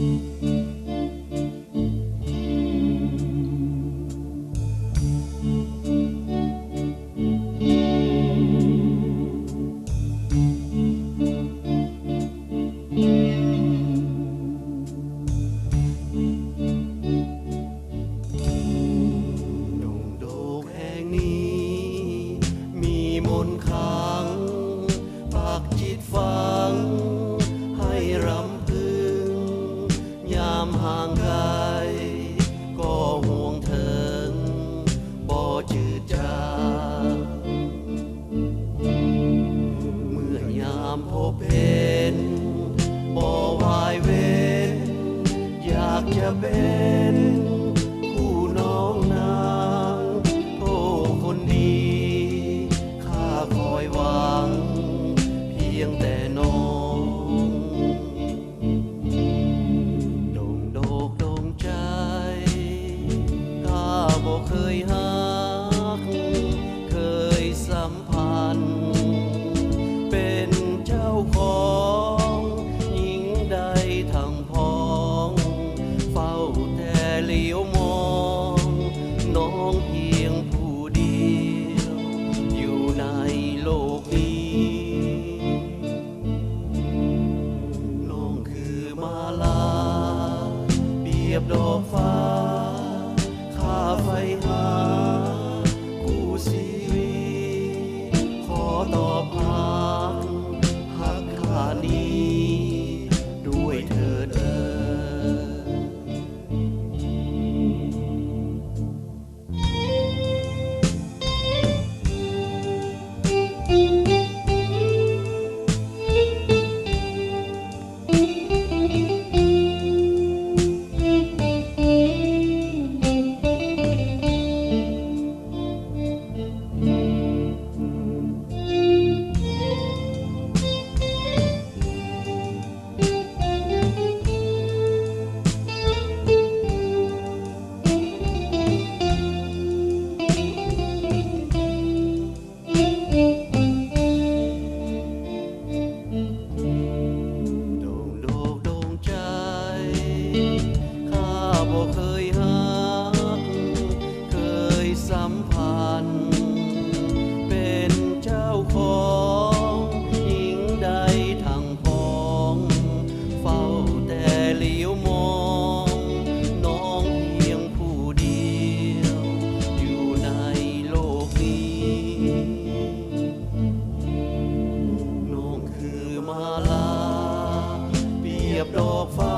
มนต์ค้างปักจิตฝังให้รำพึงยามห่างไกลก็ห่วงเถิงบ่จืดจางเมื่อยามพบเห็นบ่วายเว้นอยากจะเป็นคู่น้องนางโอ้คนดีคอยหวังเพียงแต่น้องโด่งโดกโด่งใจข้าบ่เคยหักเคยสัมพันธ์เป็นเจ้าของหญิงใดทั้งพ้องเฝ้าแต่เหลียวมองน้องเพียงผู้เดียวอยู่ในโลกนี้น้องคือมาลาเปรียบดอกฟ้าข้าไฟหาคู่ชีวิตขอตอบหักข้านี้ด้วยเถิดบ่เคยหักเคยสัมพันธ์เป็นเจ้าของหญิงใดทั้งพ้องเฝ้าแต่เหลียวมองน้องเพียงผู้เดียวอยู่ในโลกนี้น้องคือมาลาเปรียบดอกฟ้า